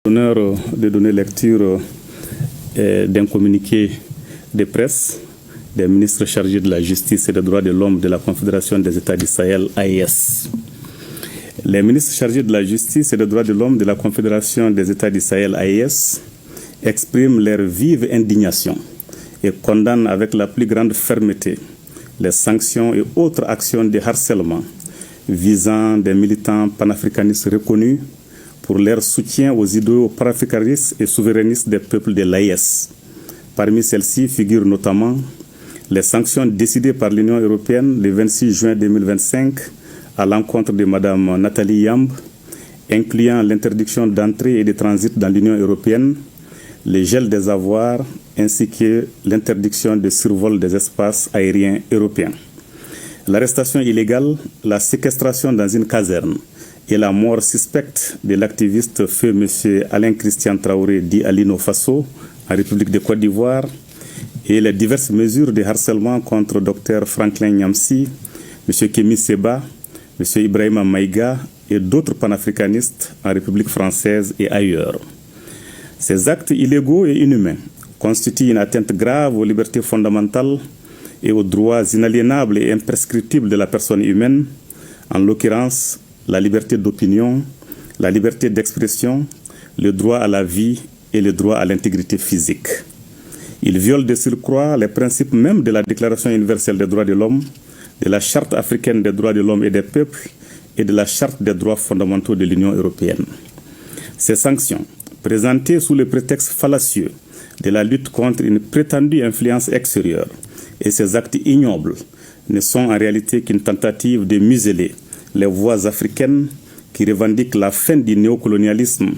L'honneur de donner lecture d'un communiqué de presse des ministres chargés de la justice et des droits de l'homme de la Confédération des États du Sahel, AES. Les ministres chargés de la justice et des droits de l'homme de la Confédération des États du Sahel, AES, expriment leur vive indignation et condamnent avec la plus grande fermeté les sanctions et autres actions de harcèlement visant des militants panafricanistes reconnus pour leur soutien aux idéaux panafricanistes et souverainistes des peuples de l'AES. Parmi celles-ci figurent notamment les sanctions décidées par l'Union européenne le 26 juin 2025 à l'encontre de Mme Nathalie Yamb, incluant l'interdiction d'entrée et de transit dans l'Union européenne, le gel des avoirs ainsi que l'interdiction de survol des espaces aériens européens. L'arrestation illégale, la séquestration dans une caserne et la mort suspecte de l'activiste feu M. Alain Christian Traoré dit Alino Faso en République de Côte d'Ivoire et les diverses mesures de harcèlement contre Dr Franklin Nyamsi, M. Kémy Séba, M. Ibrahima Maïga et d'autres panafricanistes en République française et ailleurs. Ces actes illégaux et inhumains constituent une atteinte grave aux libertés fondamentales et aux droits inaliénables et imprescriptibles de la personne humaine, en l'occurrence la liberté d'opinion, la liberté d'expression, le droit à la vie et le droit à l'intégrité physique. Ils violent de surcroît les principes même de la Déclaration universelle des droits de l'homme, de la Charte africaine des droits de l'homme et des peuples et de la Charte des droits fondamentaux de l'Union européenne. Ces sanctions, présentées sous le prétexte fallacieux de la lutte contre une prétendue influence extérieure, et ces actes ignobles ne sont en réalité qu'une tentative de museler les voix africaines qui revendiquent la fin du néocolonialisme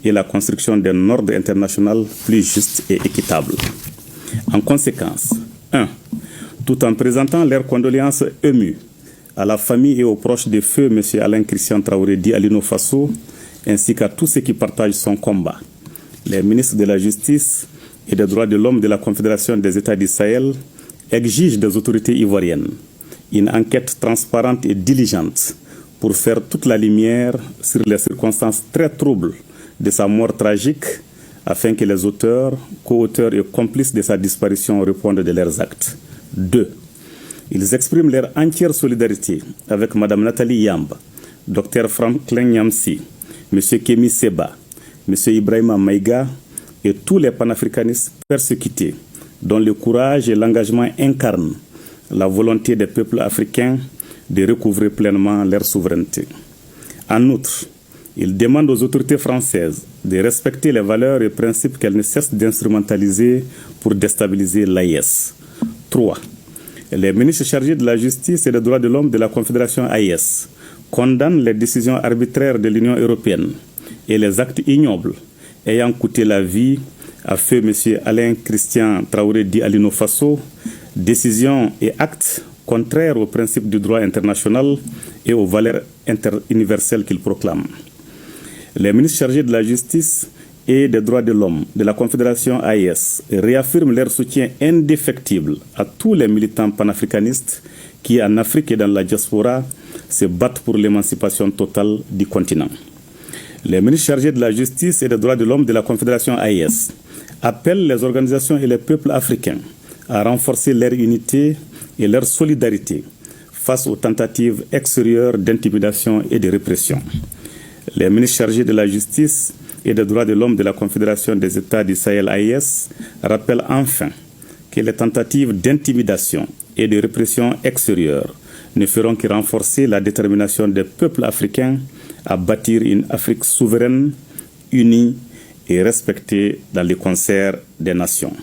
et la construction d'un ordre international plus juste et équitable. En conséquence, 1. Tout en présentant leurs condoléances émues à la famille et aux proches de feu M. Alain Christian Traoré dit Alino Faso, ainsi qu'à tous ceux qui partagent son combat, les ministres de la Justice et des droits de l'homme de la Confédération des États du Sahel exigent des autorités ivoiriennes une enquête transparente et diligente pour faire toute la lumière sur les circonstances très troubles de sa mort tragique, afin que les auteurs, co-auteurs et complices de sa disparition répondent de leurs actes. 2. Ils expriment leur entière solidarité avec Mme Nathalie Yamb, Dr Franklin Nyamsi, M. Kémy Séba, M. Ibrahima Maïga et tous les panafricanistes persécutés, dont le courage et l'engagement incarnent la volonté des peuples africains de recouvrer pleinement leur souveraineté. En outre, il demande aux autorités françaises de respecter les valeurs et principes qu'elles ne cessent d'instrumentaliser pour déstabiliser l'AES. 3. Les ministres chargés de la justice et des droits de l'homme de la Confédération AES condamnent les décisions arbitraires de l'Union européenne et les actes ignobles ayant coûté la vie à feu M. Alain Christian Traoré dit Alino Faso, décisions et actes contraires aux principes du droit international et aux valeurs universelles qu'il proclame. Les ministres chargés de la justice et des droits de l'homme de la Confédération AES réaffirment leur soutien indéfectible à tous les militants panafricanistes qui, en Afrique et dans la diaspora, se battent pour l'émancipation totale du continent. Les ministres chargés de la justice et des droits de l'homme de la Confédération AES appellent les organisations et les peuples africains à renforcer leur unité et leur solidarité face aux tentatives extérieures d'intimidation et de répression. Les ministres chargés de la justice et des droits de l'homme de la Confédération des États du Sahel AES rappellent enfin que les tentatives d'intimidation et de répression extérieure ne feront que renforcer la détermination des peuples africains à bâtir une Afrique souveraine, unie et respectée dans le concert des nations.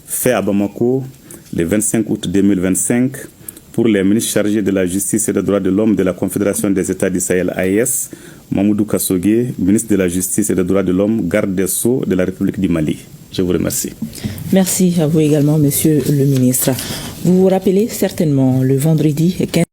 Fait à Bamako, le 25 août 2025, pour les ministres chargés de la justice et des droits de l'homme de la Confédération des États du Sahel AES, Mamoudou Kassogué, ministre de la Justice et des droits de l'homme, garde des Sceaux de la République du Mali. Je vous remercie. Merci à vous également, monsieur le ministre. Vous vous rappelez certainement le vendredi 15